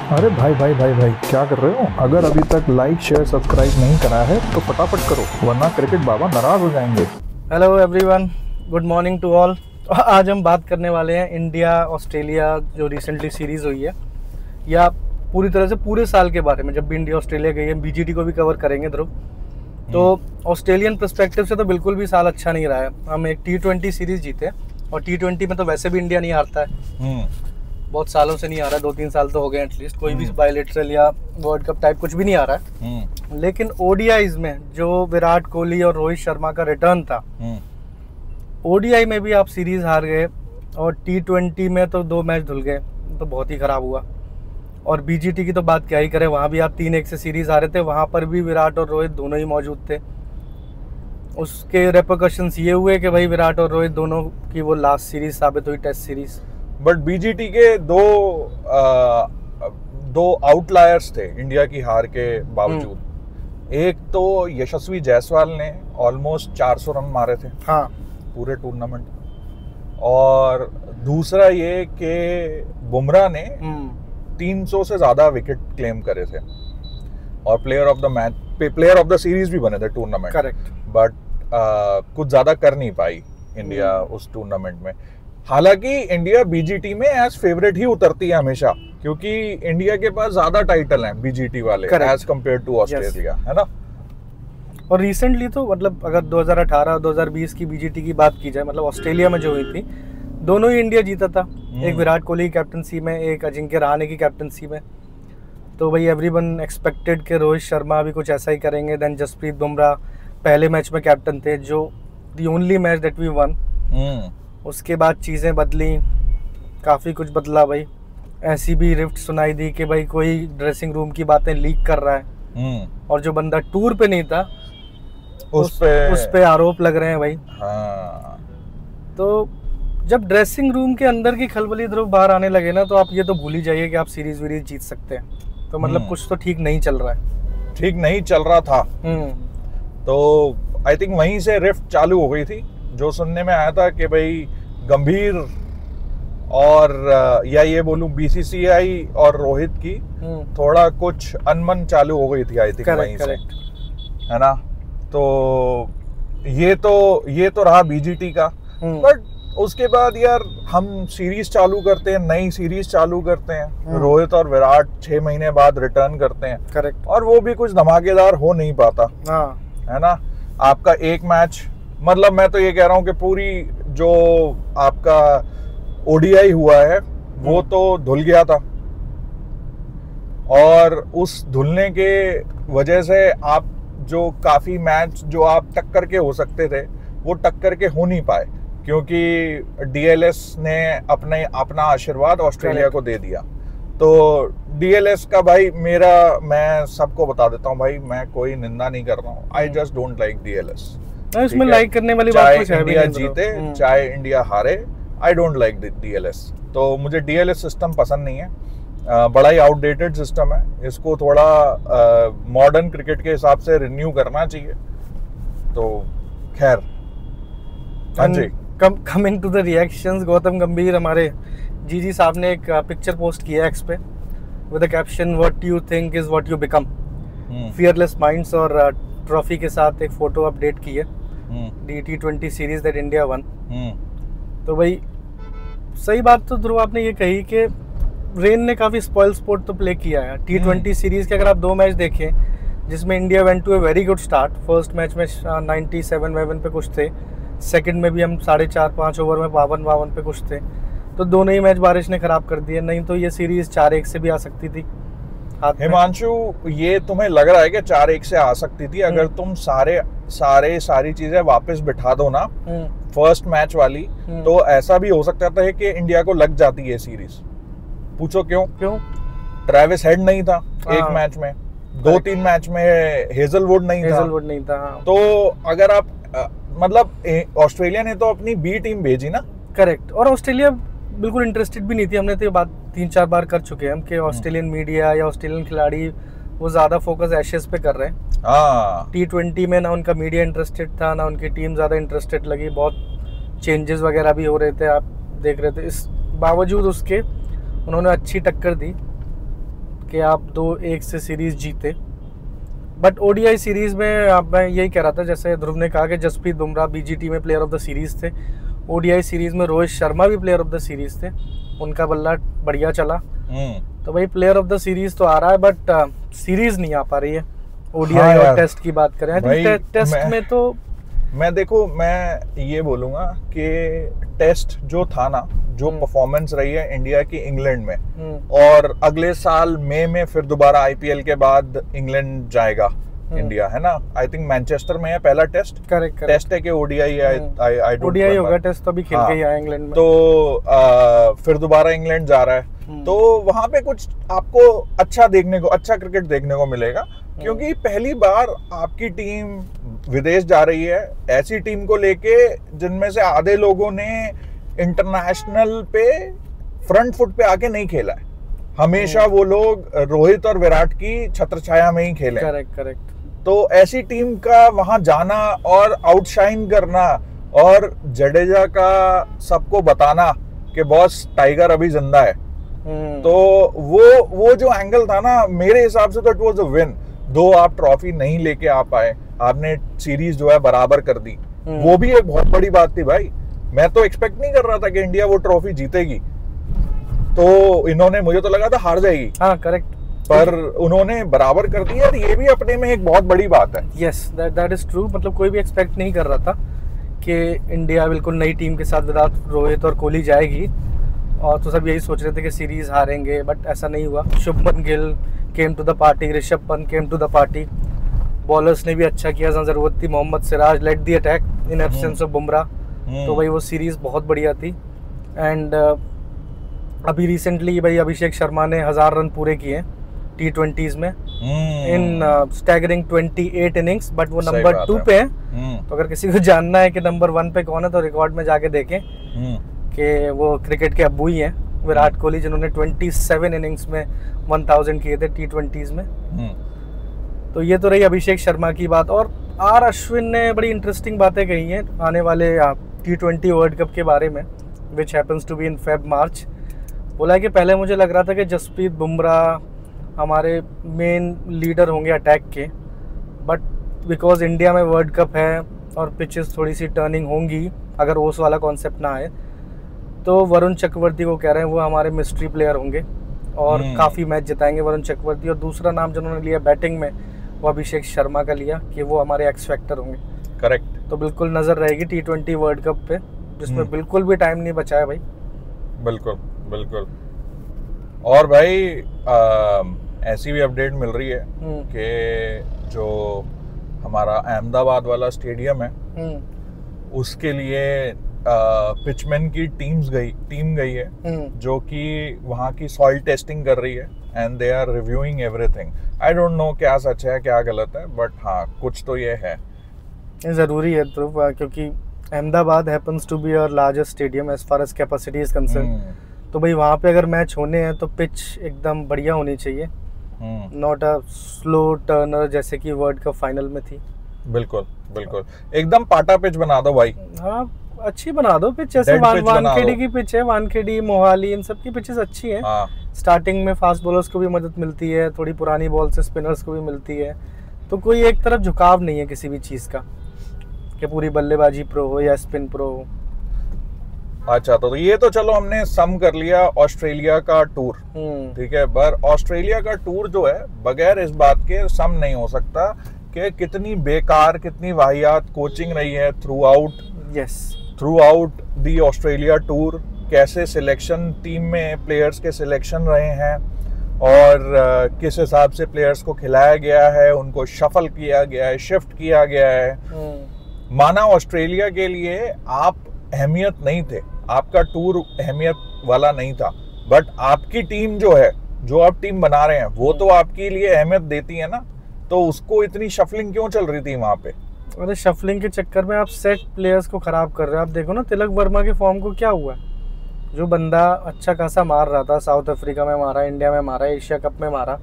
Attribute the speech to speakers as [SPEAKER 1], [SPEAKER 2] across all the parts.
[SPEAKER 1] अरे भाई भाई भाई भाई क्या कर रहे हो? अगर अभी तक लाइक शेयर सब्सक्राइब नहीं करा है तो फटाफट करो, वरना क्रिकेट बाबा नाराज हो जाएंगे।
[SPEAKER 2] Hello everyone, good morning to all. आज हम बात करने वाले हैं इंडिया ऑस्ट्रेलिया जो रिसेंटली सीरीज़ हुई है, या पूरी तरह से पूरे साल के बारे में। जब भी इंडिया ऑस्ट्रेलिया गई है, बीजीटी को भी कवर करेंगे ध्रुव। तो ऑस्ट्रेलियन पर्सपेक्टिव से तो बिल्कुल भी साल अच्छा नहीं रहा है। हम एक T20 सीरीज़ जीते और T20 में तो वैसे भी इंडिया नहीं हारता है, बहुत सालों से नहीं आ रहा है, 2-3 साल तो हो गए एटलीस्ट। कोई भी बायलेटरल या वर्ल्ड कप टाइप कुछ भी नहीं आ रहा है। लेकिन ओडीआईज में जो विराट कोहली और रोहित शर्मा का रिटर्न था, ओडीआई में भी आप सीरीज हार गए और T20 में तो 2 मैच धुल गए, तो बहुत ही खराब हुआ। और बीजीटी की तो बात क्या ही करें, वहाँ भी आप 3-1 से सीरीज हारे थे, वहाँ पर भी विराट और रोहित दोनों ही मौजूद थे। उसके रेपरकशंस ये हुए कि भाई विराट और रोहित दोनों की वो लास्ट सीरीज साबित हुई, टेस्ट सीरीज।
[SPEAKER 1] बट बीजीटी के दो आउटलायर्स थे इंडिया की हार के बावजूद। एक तो यशस्वी जायसवाल ने ऑलमोस्ट 400 रन मारे थे,
[SPEAKER 2] हाँ,
[SPEAKER 1] पूरे टूर्नामेंट। और दूसरा ये कि बुमराह ने 300 से ज्यादा विकेट क्लेम करे थे और player of the match, player of the series भी बने थे टूर्नामेंट।
[SPEAKER 2] करेक्ट।
[SPEAKER 1] बट कुछ ज्यादा कर नहीं पाई इंडिया उस टूर्नामेंट में। हालांकि इंडिया बीजीटी में एज फेवरेट ही उतरती है हमेशा, क्योंकि इंडिया के पास ज्यादा टाइटल हैं बीजीटी वाले एज कंपेयर टू ऑस्ट्रेलिया, है ना।
[SPEAKER 2] और रिसेंटली तो मतलब अगर 2018 2020 की बीजीटी की बात की जाए, मतलब ऑस्ट्रेलिया में जो हुई थी, दोनों ही इंडिया जीता था। एक विराट कोहली की कैप्टनसी में, एक अजिंक्य रहाणे की कैप्टनसी में। तो भाई एवरीवन एक्सपेक्टेड कि रोहित शर्मा भी कुछ ऐसा ही करेंगे। देन जसप्रीत बुमराह पहले मैच में कैप्टन थे, जो the only match that we won. उसके बाद चीज़ें बदली, काफ़ी कुछ बदला भाई। ऐसी भी रिफ्ट सुनाई दी कि भाई कोई ड्रेसिंग रूम की बातें लीक कर रहा है, और जो बंदा टूर पे नहीं था उस पे आरोप लग रहे हैं भाई।
[SPEAKER 1] हाँ।
[SPEAKER 2] तो जब ड्रेसिंग रूम के अंदर की खलबली ध्रुव बाहर आने लगे ना, तो आप ये तो भूल ही जाइए कि आप सीरीज वीरीज जीत सकते हैं। तो मतलब कुछ तो ठीक नहीं चल रहा है।
[SPEAKER 1] ठीक नहीं चल रहा था। तो आई थिंक वहीं से रिफ्ट चालू हो गई थी, जो सुनने में आया था कि भाई गंभीर और या ये बोलूं बीसीसीआई और रोहित की थोड़ा कुछ अनबन चालू हो गई थी, आई थिंक वहीं से, है ना। तो ये तो रहा बीजीटी का। बट उसके बाद यार हम सीरीज चालू करते हैं, नई सीरीज चालू करते हैं, रोहित और विराट 6 महीने बाद रिटर्न करते हैं।
[SPEAKER 2] करेक्ट।
[SPEAKER 1] और वो भी कुछ धमाकेदार हो नहीं पाता, है ना। आपका एक मैच, मतलब मैं तो ये कह रहा हूँ कि पूरी जो आपका ओडीआई हुआ है वो तो धुल गया था, और उस धुलने के वजह से आप जो काफी मैच जो आप टक्कर के हो सकते थे वो टक्कर के हो नहीं पाए, क्योंकि डीएलएस ने अपना आशीर्वाद ऑस्ट्रेलिया को दे दिया। तो डीएलएस का भाई मैं सबको बता देता हूँ भाई, मैं कोई निंदा नहीं कर रहा हूँ। I just don't like DLS.
[SPEAKER 2] इसमें लाइक करने वाली बात कुछ है भी नहीं।
[SPEAKER 1] चाहे इंडिया जीते चाहे इंडिया हारे, आई डोंट लाइक डीएलएस। तो मुझे डीएलएस सिस्टम पसंद नहीं है, बड़ा ही आउटडेटेड सिस्टम है। इसको थोड़ा मॉडर्न क्रिकेट के हिसाब से रिन्यू करना चाहिए। तो खैर, हाँ जी।
[SPEAKER 2] Coming to the reactions, Gautam Gambhir हमारे जीजी साहब ने एक पिक्चर पोस्ट किया एक्स पे with the caption what you think is what you become, fearless minds, और ट्रॉफी के साथ एक फोटो अपडेट की है, T20 series that India one. तो भाई सही बात तो ध्रुव आपने ये कही कि रेन ने काफ़ी स्पॉइल स्पोर्ट तो प्ले किया है। T20 सीरीज के अगर आप 2 मैच देखें, जिसमें India went to a very good start. First match में 97 पे कुछ थे, सेकंड में भी हम 4.5-5 ओवर में 52 पे कुछ थे। तो दोनों ही मैच बारिश ने खराब कर दिए, नहीं तो ये सीरीज 4-1 से भी आ सकती थी।
[SPEAKER 1] हिमांशु, ये तुम्हें लग रहा है कि 4-1 से आ सकती थी? अगर तुम सारी चीजें वापस बिठा दो ना फर्स्ट मैच वाली, तो ऐसा भी हो सकता था कि इंडिया को लग जाती है सीरीज। पूछो क्यों? ट्रेविस हेड नहीं था एक मैच में, 2-3 मैच में हेजलवुड नहीं था। तो अगर आप मतलब ऑस्ट्रेलिया ने तो अपनी बी टीम भेजी ना। करेक्ट।
[SPEAKER 2] और ऑस्ट्रेलिया बिल्कुल इंटरेस्टेड भी नहीं थी। हमने तो ये बात 3-4 बार कर चुके हैं हम कि ऑस्ट्रेलियन मीडिया या ऑस्ट्रेलियन खिलाड़ी वो ज़्यादा फोकस एशेज पे कर रहे हैं। T20 में ना उनका मीडिया इंटरेस्टेड था, ना उनकी टीम ज़्यादा इंटरेस्टेड लगी। बहुत चेंजेस वगैरह भी हो रहे थे, आप देख रहे थे। इस बावजूद उसके उन्होंने अच्छी टक्कर दी। कि आप 2-1 से सीरीज जीते, बट ओडीआई सीरीज में मैं यही कह रहा था, जैसे ध्रुव ने कहा कि जसप्रीत बुमराह बीजीटी में प्लेयर ऑफ द सीरीज थे, ओडीआई सीरीज में रोहित शर्मा भी प्लेयर ऑफ द सीरीज थे, उनका बल्ला बढ़िया चला। तो भाई प्लेयर ऑफ द सीरीज तो आ रहा है, बट सीरीज नहीं आ पा रही है। ओडीआई और टेस्ट की बात करें, टेस्ट में तो
[SPEAKER 1] मैं ये बोलूंगा कि टेस्ट जो था ना, जो परफॉर्मेंस रही है इंडिया की इंग्लैंड में, और अगले साल मई में फिर दोबारा आईपीएल के बाद इंग्लैंड जाएगा इंडिया, है ना। आई थिंक मैनचेस्टर में है पहला टेस्ट।
[SPEAKER 2] करेक्ट।
[SPEAKER 1] टेस्ट है कि ओडीआई है? आई डोंट
[SPEAKER 2] ओडीआई होगा, टेस्ट तो अभी खेल के ही आया इंग्लैंड में।
[SPEAKER 1] तो फिर दोबारा इंग्लैंड जा रहा है, तो वहां पे कुछ आपको अच्छा क्रिकेट देखने को मिलेगा, क्योंकि पहली बार आपकी टीम विदेश जा रही है, ऐसी टीम को लेके जिनमें से आधे लोगों ने इंटरनेशनल पे फ्रंट फुट पे आके नहीं खेला है। हमेशा वो लोग रोहित और विराट की छत्र छाया में ही खेले।
[SPEAKER 2] करेक्ट।
[SPEAKER 1] तो ऐसी टीम का वहां जाना और आउटशाइन करना, और जडेजा का सबको बताना कि बॉस टाइगर अभी जिंदा है, तो वो जो एंगल था ना, मेरे हिसाब से तो इट वाज अ विन। दो आप ट्रॉफी नहीं लेके आ पाए, आपने सीरीज जो है बराबर कर दी, वो भी एक बहुत बड़ी बात थी भाई। मैं तो एक्सपेक्ट नहीं कर रहा था कि इंडिया वो ट्रॉफी जीतेगी, तो इन्होंने, मुझे तो लगा था हार जाएगी।
[SPEAKER 2] हाँ करेक्ट,
[SPEAKER 1] पर उन्होंने बराबर कर दिया, और ये भी अपने में एक बहुत बड़ी बात है।
[SPEAKER 2] Yes, that is true. मतलब कोई भी एक्सपेक्ट नहीं कर रहा था कि इंडिया बिल्कुल नई टीम के साथ विराट, रोहित और कोहली जाएगी, और तो सब यही सोच रहे थे कि सीरीज हारेंगे, बट ऐसा नहीं हुआ। Shubman Gill came to the party, Rishabh Pant came to the party, bowlers ने भी अच्छा किया जहाँ जरूरत थी। Mohammed Siraj led the attack in absence of Bumrah, तो भाई वो सीरीज बहुत बढ़िया थी। एंड अभी रिसेंटली भाई अभिषेक शर्मा ने 1000 रन पूरे किए T20s में इन स्टैगरिंग 28 इनिंग्स, बट वो नंबर 2 पे है। तो अगर किसी को जानना है कि नंबर 1 पे कौन है, तो रिकॉर्ड में जाके देखें कि वो क्रिकेट के अब्बू ही हैं, विराट कोहली, जिन्होंने 27 इनिंग्स में 1000 किए थे T20s में। तो ये तो रही अभिषेक शर्मा की बात। और आर अश्विन ने बड़ी इंटरेस्टिंग बातें कही हैं आने वाले T20 वर्ल्ड कप के बारे में, which happens to be in Feb-March। बोला है कि पहले मुझे लग रहा था कि जसप्रीत बुमराह हमारे मेन लीडर होंगे अटैक के, बट बिकॉज इंडिया में वर्ल्ड कप है और पिचेस थोड़ी सी टर्निंग होंगी, अगर ओस वाला कॉन्सेप्ट ना आए, तो वरुण चक्रवर्ती को कह रहे हैं वो हमारे मिस्ट्री प्लेयर होंगे और काफ़ी मैच जिताएंगे वरुण चक्रवर्ती। और दूसरा नाम जिन्होंने लिया बैटिंग में, वो अभिषेक शर्मा का लिया कि वो हमारे एक्स फैक्टर होंगे।
[SPEAKER 1] करेक्ट।
[SPEAKER 2] तो बिल्कुल नज़र रहेगी T20 वर्ल्ड कप पे, जिसमें बिल्कुल भी टाइम नहीं बचा है भाई।
[SPEAKER 1] बिल्कुल। और भाई ऐसी भी अपडेट मिल रही है कि जो हमारा अहमदाबाद वाला स्टेडियम है, उसके लिए पिचमैन की टीम गई है, जो कि वहाँ की सॉइल टेस्टिंग कर रही है, and they are reviewing everything. I don't know क्या सच है क्या गलत है, बट हाँ कुछ तो ये है।
[SPEAKER 2] ज़रूरी है ध्रुव, क्योंकि Ahmedabad happens to be our largest stadium as far as capacity is concern. तो भाई वहाँ पे अगर मैच होने हैं तो पिच एकदम बढ़िया होनी चाहिए, नॉट अ स्लो टर्नर जैसे कि वर्ल्ड कप फाइनल में थी।
[SPEAKER 1] बिल्कुल एकदम पाटा पिच बना दो भाई।
[SPEAKER 2] हाँ अच्छी बना दो पिच, जैसे वानखेड़ी की पिच है, वानखेड़ी, मोहाली, इन सब की पिचेस अच्छी हैं। स्टार्टिंग में फास्ट बॉलर्स को भी मदद मिलती है, थोड़ी पुरानी बॉल से स्पिनर्स को भी मिलती है, तो कोई एक तरफ झुकाव नहीं है किसी भी चीज़ का कि पूरी बल्लेबाजी प्रो हो या स्पिन प्रो हो।
[SPEAKER 1] अच्छा, तो ये तो चलो हमने सम कर लिया ऑस्ट्रेलिया का टूर, ठीक है, पर ऑस्ट्रेलिया का टूर जो है बगैर इस बात के सम नहीं हो सकता कि कितनी बेकार, कितनी वाहियात कोचिंग रही है through out the Australia tour. कैसे सिलेक्शन, टीम में प्लेयर्स के सिलेक्शन रहे हैं, और किस हिसाब से प्लेयर्स को खिलाया गया है, उनको शफल किया गया है, शिफ्ट किया गया है। माना ऑस्ट्रेलिया के लिए आप अहमियत नहीं थे, आपका टूर अहमियत वाला नहीं था, बट आपकी टीम जो है, जो आप टीम बना रहे हैं, वो तो आपके लिए अहमियत देती है ना, तो उसको इतनी शफलिंग क्यों चल रही थी वहां पे?
[SPEAKER 2] अरे शफलिंग के चक्कर में आप सेट प्लेयर्स को खराब कर रहे हो। आप देखो ना तिलक वर्मा के फॉर्म को क्या हुआ, जो बंदा अच्छा खासा मार रहा था, साउथ अफ्रीका में मारा, इंडिया में मारा, एशिया कप में मारा,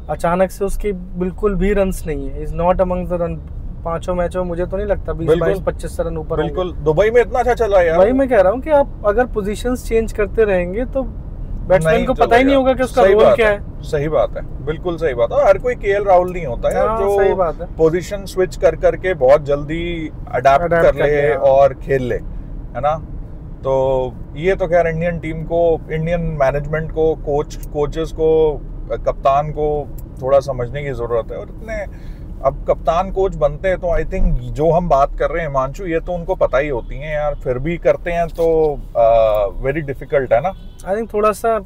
[SPEAKER 2] अचानक से उसकी बिल्कुल भी रन्स नहीं है, is not among the run. 5 मैचों में मुझे तो नहीं लगता 20-22-25 रन ऊपर।
[SPEAKER 1] बिल्कुल, दुबई में इतना अच्छा चला यार।
[SPEAKER 2] वही मैं कह रहा हूँ कि आप अगर पोजीशंस चेंज करते रहेंगे तो बैट्समैन को पता ही नहीं होगा कि उसका रोल क्या है।
[SPEAKER 1] सही बात है, बिल्कुल सही बात है। हर कोई केएल राहुल नहीं होता है जो पोजीशन स्विच कर करके बहुत जल्दी अडेप्ट कर ले और खेल ले, है ना। तो ये तो खैर इंडियन टीम को, इंडियन मैनेजमेंट को, कोचेस को, कप्तान को थोड़ा समझने की जरूरत है। और इतने अब कप्तान कोच बनते हैं तो आई थिंक जो हम बात कर रहे हैं हिमांशु, ये तो उनको पता ही होती हैं यार, फिर भी करते हैं तो वेरी डिफिकल्ट है ना।
[SPEAKER 2] आई थिंक थोड़ा सा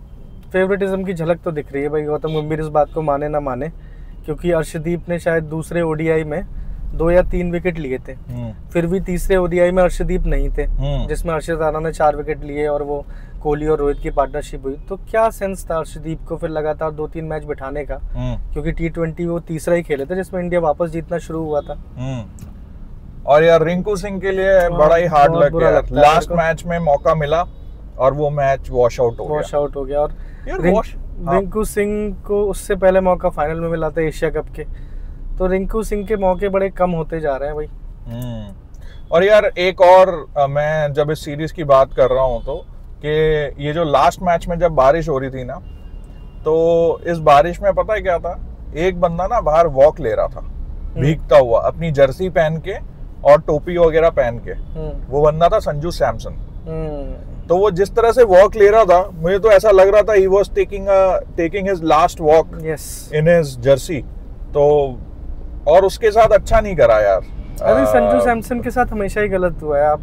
[SPEAKER 2] फेवरेटिज्म की झलक तो दिख रही है भाई। गौतम गंभीर इस बात को माने ना माने, क्योंकि अर्शदीप ने शायद दूसरे ओडीआई में 2 या 3 विकेट लिए थे, फिर भी तीसरे ओडीआई में अर्शदीप नहीं थे, जिसमें अर्शद राणा ने 4 विकेट लिए और वो कोहली और रोहित की पार्टनरशिप हुई। तो क्या सेंस था अर्शदीप को फिर लगातार 2-3 मैच बिठाने का, क्योंकि T20 वो तीसरा ही खेले थे जिसमें इंडिया वापस जीतना शुरू हुआ था।
[SPEAKER 1] और यार रिंकू सिंह के लिए बड़ा ही हार्ड लग गया, लास्ट मैच में मौका मिला और वो मैच वॉश आउट
[SPEAKER 2] हो गया। और रिंकू सिंह को उससे पहले मौका फाइनल में मिला था एशिया कप के, तो रिंकू सिंह के मौके बड़े कम होते जा रहे हैं भाई।
[SPEAKER 1] और यार एक और मैं जब इस सीरीज की बात कर रहा हूँ तो कि ये जो लास्ट मैच में जब बारिश हो रही थी ना, तो इस बारिश में पता है क्या था, एक बंदा ना बाहर वॉक ले रहा था भीगता हुआ, अपनी जर्सी पहन के और टोपी वगैरह पहन के। वो बंदा था संजू सैमसन। तो वो जिस तरह से वॉक ले रहा था, मुझे तो ऐसा लग रहा था he was taking his last walk in his Jersey. तो और उसके साथ अच्छा नहीं करा यार।
[SPEAKER 2] अरे संजू सैमसन के साथ हमेशा ही गलत हुआ है। आप,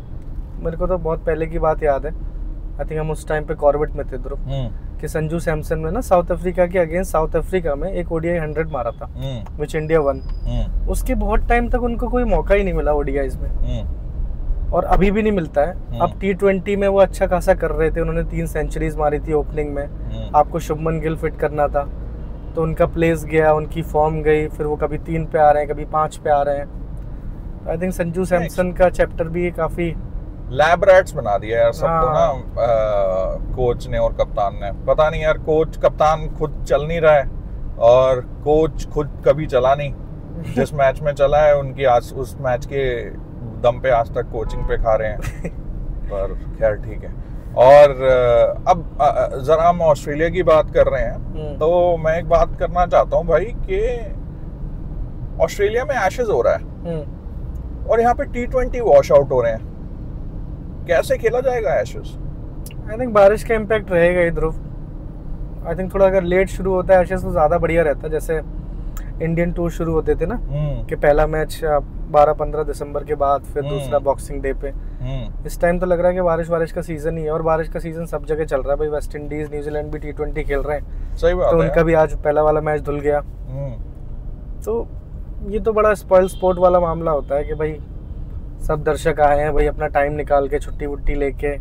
[SPEAKER 2] मेरे को तो बहुत पहले की बात याद है, आई थिंक हम उस टाइम पे कॉर्बेट में थे ध्रुव, कि संजू सैमसन ने ना साउथ अफ्रीका के अगेंस्ट साउथ अफ्रीका में एक ओडीआई 100 मारा था, विच इंडिया वन। उसके बहुत टाइम तक उनको कोई मौका ही नहीं मिला ओडीआईज में, और अभी भी नहीं मिलता है। अब T20 में वो अच्छा खासा कर रहे थे, उन्होंने 3 सेंचुरीज मारी थी ओपनिंग में। आपको शुभमन गिल फिट करना था, तो उनका प्लेस गया, उनकी फॉर्म गई, फिर वो कभी 3 पे आ रहे हैं, कभी 5 पे आ रहे हैं। आई थिंक संजू सैमसन का चैप्टर भी काफी
[SPEAKER 1] लैब रैट्स बना दिया यार सबको ना, कोच ने और कप्तान ने। पता नहीं यार, कोच कप्तान खुद चल नहीं रहा है और कोच खुद कभी चला नहीं। जिस मैच में चला है उनकी आज उस मैच के दम पे आज तक कोचिंग पे खा रहे हैं। पर खैर ठीक है। और अब जरा हम ऑस्ट्रेलिया की बात कर रहे हैं, तो मैं एक बात करना चाहता हूँ भाई कि ऑस्ट्रेलिया में एशेज हो रहा है और यहाँ पे T20 वॉश आउट हो रहे हैं। कैसे खेला जाएगा एशेज?
[SPEAKER 2] आई थिंक बारिश का इम्पैक्ट रहेगा ही ध्रुव। आई थिंक थोड़ा अगर लेट शुरू होता है एशेज तो ज्यादा बढ़िया रहता है। जैसे इंडियन टूर शुरू होते थे ना, कि पहला मैच 12-15 दिसंबर के बाद, फिर दूसरा बॉक्सिंग डे पे। इस टाइम तो लग रहा है कि बारिश का सीजन ही है, और बारिश का सीजन सब जगह चल रहा है भाई। वेस्ट इंडीज, न्यूजीलैंड भी T20 खेल रहे हैं।
[SPEAKER 1] सही बात
[SPEAKER 2] तो
[SPEAKER 1] है।
[SPEAKER 2] उनका भी आज पहला वाला मैच धुल गया। तो ये तो बड़ा स्पॉइल स्पोर्ट वाला मामला होता है कि भाई सब दर्शक आए हैं भाई अपना टाइम निकाल के, छुट्टी वुट्टी लेके,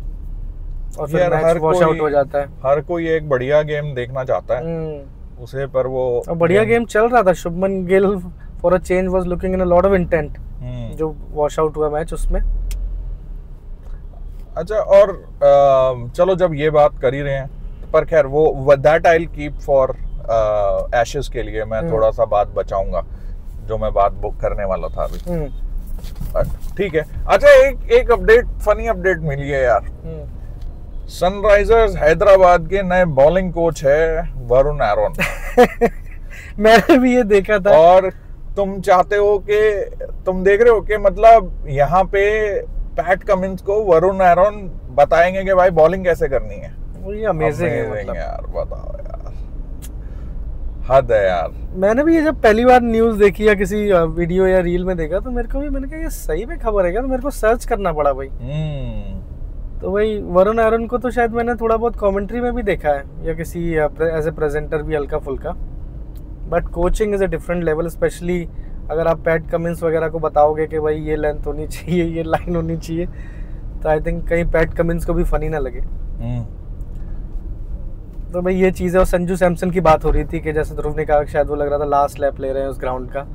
[SPEAKER 2] और फिर मैच वॉश आउट हो जाता है।
[SPEAKER 1] हर कोई एक बढ़िया गेम देखना चाहता है उसे, पर वो
[SPEAKER 2] बढ़िया गेम चल रहा था। Shubman Gill for a change was looking in a lot of intent, जो वॉश आउट हुआ मैच उसमें।
[SPEAKER 1] अच्छा, और चलो जब ये बात कर ही रहे हैं, पर खैर वो that I will keep for Ashes के लिए मैं थोड़ा सा बात बचाऊंगा, जो मैं बात बुक करने वाला था अभी। ठीक है। अच्छा, एक अपडेट, फनी अपडेट मिली है यार। सनराइजर्स हैदराबाद के नए बॉलिंग कोच है वरुण आरोन।
[SPEAKER 2] मैंने भी ये देखा था।
[SPEAKER 1] और तुम चाहते हो कि, तुम देख रहे हो कि मतलब यहाँ पे पैट कमिंस को वरुण आरोन बताएंगे कि भाई बॉलिंग कैसे करनी है।
[SPEAKER 2] ये अमेजिंग है मतलब।
[SPEAKER 1] यार बताओ यार, हद है यार।
[SPEAKER 2] मैंने भी ये जब पहली बार न्यूज़ देखी या किसी वीडियो या रील में देखा, तो मेरे को भी, मैंने कहा ये सही में खबर है क्या, तो मेरे को सर्च करना पड़ा भाई। तो भाई वरुण आरोन को तो शायद मैंने थोड़ा बहुत कमेंट्री में भी देखा है, या किसी एज ए प्रेजेंटर भी हल्का फुल्का, but coaching is a different level. Specially अगर आप पैट कमिंस वगैरह को बताओगे कि भाई ये लेंथ होनी चाहिए, ये लाइन होनी चाहिए, तो आई थिंक कहीं पैट कमिंस को भी फनी ना लगे। तो भाई ये चीज़ है। और संजू सैमसन की बात हो रही थी कि जैसे ध्रुव ने कहा शायद वो लग रहा था लास्ट लैप ले रहे हैं उस ग्राउंड का।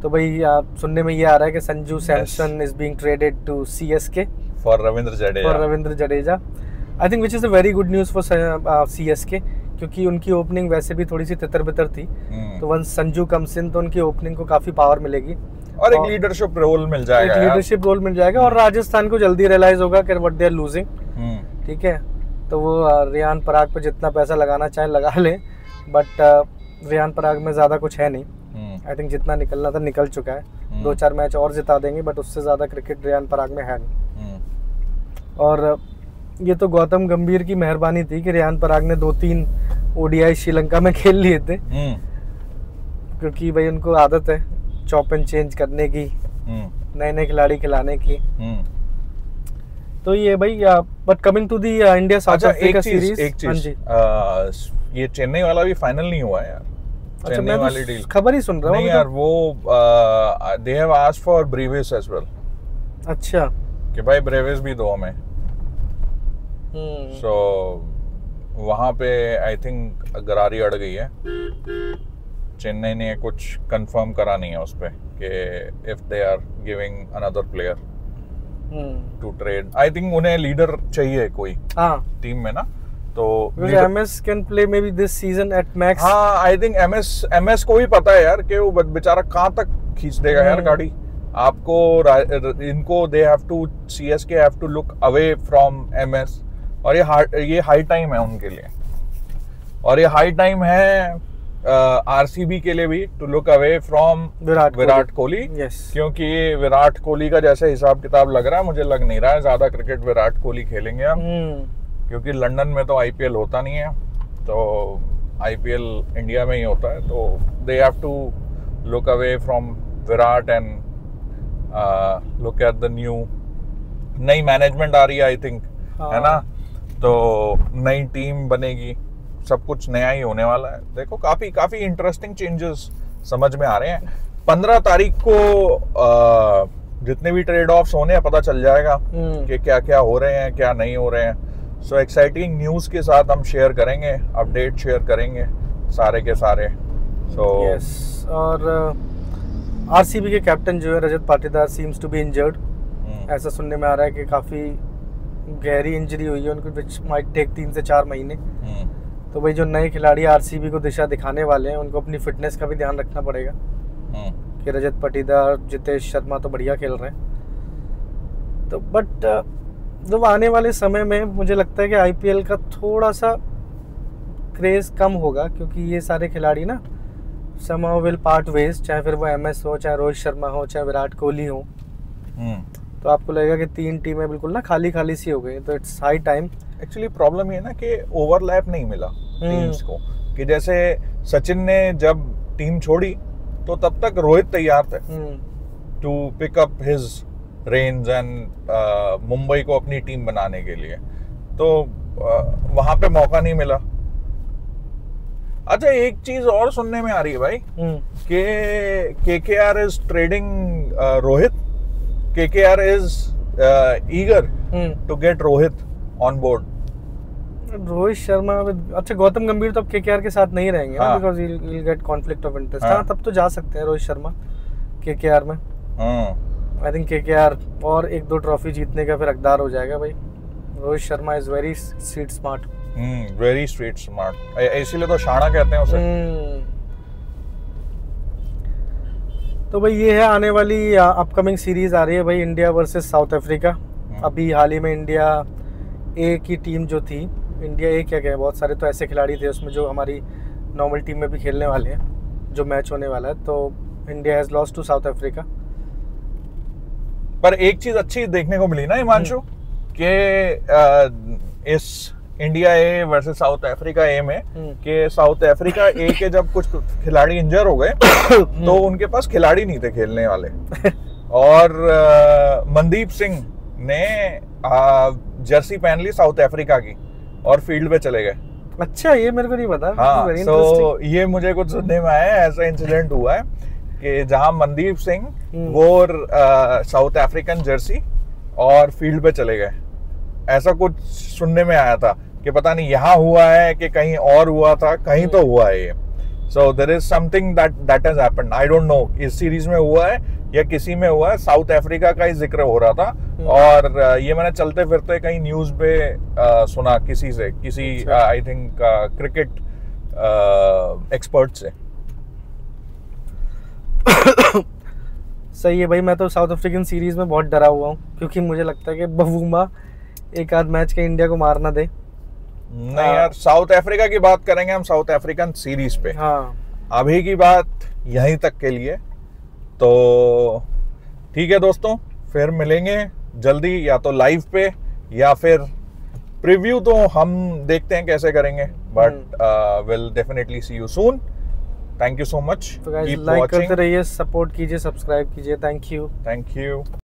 [SPEAKER 2] तो भाई सुनने में ये आ रहा है कि Sanju Samson is being traded to CSK
[SPEAKER 1] for Ravindra Jadeja.
[SPEAKER 2] I think which is a very good news for CSK, क्योंकि उनकी ओपनिंग वैसे भी थोड़ी सी तितर-बितर थी। तो वंस संजू कम्स इन तो उनकी ओपनिंग को काफ़ी पावर मिलेगी
[SPEAKER 1] और एक लीडरशिप रोल मिल जाएगा।
[SPEAKER 2] और राजस्थान को जल्दी रियलाइज होगा कि व्हाट दे आर लूजिंग। ठीक है, तो वो रियान पराग पे जितना पैसा लगाना चाहे लगा ले, बट रियान पराग में ज़्यादा कुछ है नहीं। आई थिंक जितना निकलना था निकल चुका है। 2-4 मैच और जिता देंगे, बट उससे ज़्यादा क्रिकेट रियान पराग में है नहीं। और ये तो गौतम गंभीर की मेहरबानी थी कि रियान पराग ने 2-3 ओडीआई श्रीलंका में खेल लिए थे, क्योंकि भाई उनको आदत है चॉप एंड चेंज करने की, नए नए खिलाड़ी खिलाने की। तो ये भाई, but coming to the India South Africa series,
[SPEAKER 1] एक चीज ये चेन्नई वाला भी फाइनल नहीं हुआ है यार।
[SPEAKER 2] अच्छा, मैं वाली डील खबर ही सुन रहा हूँ।
[SPEAKER 1] नहीं यार, वो they have asked for Brevis as well.
[SPEAKER 2] अच्छा,
[SPEAKER 1] कि भाई ब्रेविस भी दो हमें। सो वहाँ पे आई थिंक गरारी अड़ गई है। चेन्नई ने कुछ कंफर्म करा नहीं है उस पे कि if they are giving another player to trade. I think उन्हें लीडर चाहिए कोई टीम में ना, तो
[SPEAKER 2] MS can play may be this season at max.
[SPEAKER 1] हाँ, आई थिंक एमएस को भी पता है यार कि वो बेचारा कहाँ तक खींच देगा यार गाड़ी आपको। इनको they have to, CSK have to look away from MS, और ये हाई टाइम है उनके लिए, और ये हाई टाइम है आरसीबी के लिए भी to look away from Virat Kohli. क्योंकि ये विराट कोहली का जैसे हिसाब किताब लग रहा है, मुझे लग नहीं रहा है ज्यादा क्रिकेट विराट कोहली खेलेंगे अब, क्योंकि लंदन में तो आईपीएल होता नहीं है, तो आईपीएल इंडिया में ही होता है। तो they have to look away from Virat and look at the new. नई मैनेजमेंट आ रही है आई थिंक, है ना, तो नई टीम बनेगी, सब कुछ नया ही होने वाला है। देखो काफी इंटरेस्टिंग चेंजेस समझ में आ रहे हैं। 15 तारीख को जितने भी ट्रेड ऑफ्स होने हैं पता चल जाएगा कि क्या क्या हो रहे हैं, क्या नहीं हो रहे हैं। सो एक्साइटिंग न्यूज के साथ हम शेयर करेंगे, अपडेट शेयर करेंगे सारे के सारे।
[SPEAKER 2] यस, और आरसीबी के कैप्टन जो है Rajat Patidar seems to be injured. ऐसा सुनने में आ रहा है कि काफी गहरी इंजरी हुई है उनको, विच माइट टेक 3 से 4 महीने। तो भाई जो नए खिलाड़ी आरसीबी को दिशा दिखाने वाले हैं, उनको अपनी फिटनेस का भी ध्यान रखना पड़ेगा कि रजत पाटीदार, जितेश शर्मा तो बढ़िया खेल रहे हैं। तो बट जब आने वाले समय में मुझे लगता है कि आईपीएल का थोड़ा सा क्रेज कम होगा, क्योंकि ये सारे खिलाड़ी ना समहाउ विल पार्ट वेज, चाहे फिर वो एमएस हो, चाहे रोहित शर्मा हो, चाहे विराट कोहली हो। तो आपको लगेगा कि 3 टीमें बिल्कुल ना खाली खाली सी हो गई। तो it's high time.
[SPEAKER 1] Actually problem ये ना कि ओवरलैप नहीं मिला टीम्स को, कि जैसे सचिन ने जब टीम छोड़ी तो तब तक रोहित तैयार थे to pick up his range and Mumbai को अपनी टीम बनाने के लिए, तो वहां पे मौका नहीं मिला। अच्छा, एक चीज और सुनने में आ रही है भाई कि KKR is trading Rohit. KKR is eager to get Rohit on board.
[SPEAKER 2] Rohit Sharma, अच्छा गौतम गंभीर तो अब केकेआर के साथ नहीं रहेंगे ना, because he will get conflict of interest. हाँ, तब तो जा सकते हैं रोहित शर्मा केकेआर में। आई थिंक केकेआर और 1-2 ट्रॉफी जीतने का फिर हकदार हो जाएगा भाई। Rohit Sharma is very street smart.
[SPEAKER 1] Very street smart, इसीलिए तो शाना कहते हैं उसे।
[SPEAKER 2] तो भाई ये है आने वाली अपकमिंग सीरीज आ रही है भाई, इंडिया वर्सेस साउथ अफ्रीका। अभी हाल ही में इंडिया ए की टीम जो थी, इंडिया ए क्या कहें, बहुत सारे तो ऐसे खिलाड़ी थे उसमें जो हमारी नॉर्मल टीम में भी खेलने वाले हैं, जो मैच होने वाला है। तो India has lost to South Africa.
[SPEAKER 1] पर एक चीज अच्छी देखने को मिली ना हिमांशु, कि इस India A versus South Africa A में कि साउथ अफ्रीका ए के जब कुछ खिलाड़ी इंजर हो गए तो उनके पास खिलाड़ी नहीं थे खेलने वाले। और मनदीप सिंह ने जर्सी पहन ली साउथ अफ्रीका की और फील्ड पे चले गए।
[SPEAKER 2] अच्छा, ये मेरे को नहीं पता।
[SPEAKER 1] हाँ, तो ये मुझे कुछ सुनने में आया है, ऐसा इंसिडेंट हुआ है कि जहां मनदीप सिंह वो साउथ अफ्रीकन जर्सी और फील्ड पे चले गए। ऐसा कुछ सुनने में आया था कि पता नहीं यहाँ हुआ है कि कहीं और हुआ था, कहीं तो हुआ है ये। So there is something that has happened. I don't know इस सीरीज में हुआ है या किसी में हुआ है। साउथ अफ्रीका का ही जिक्र हो रहा था, और ये मैंने चलते फिरते कहीं न्यूज पे सुना किसी से, किसी आई थिंक क्रिकेट एक्सपर्ट से।
[SPEAKER 2] सही है भाई। मैं तो साउथ अफ्रीकन सीरीज में बहुत डरा हुआ हूँ, क्योंकि मुझे लगता है कि बवूमा एक आध मैच के इंडिया को मारना दे,
[SPEAKER 1] नहीं यार, साउथ अफ्रीका की बात करेंगे हम साउथ अफ्रीकन सीरीज पे।
[SPEAKER 2] हाँ
[SPEAKER 1] अभी की बात यहीं तक के लिए। तो ठीक है दोस्तों, फिर मिलेंगे जल्दी, या तो लाइव पे या फिर प्रीव्यू तो हम देखते हैं कैसे करेंगे, but will definitely see you soon. Thank you so much,
[SPEAKER 2] तो गाइस लाइक करते रहिए, सपोर्ट कीजिए, सब्सक्राइब कीजिए। Thank you.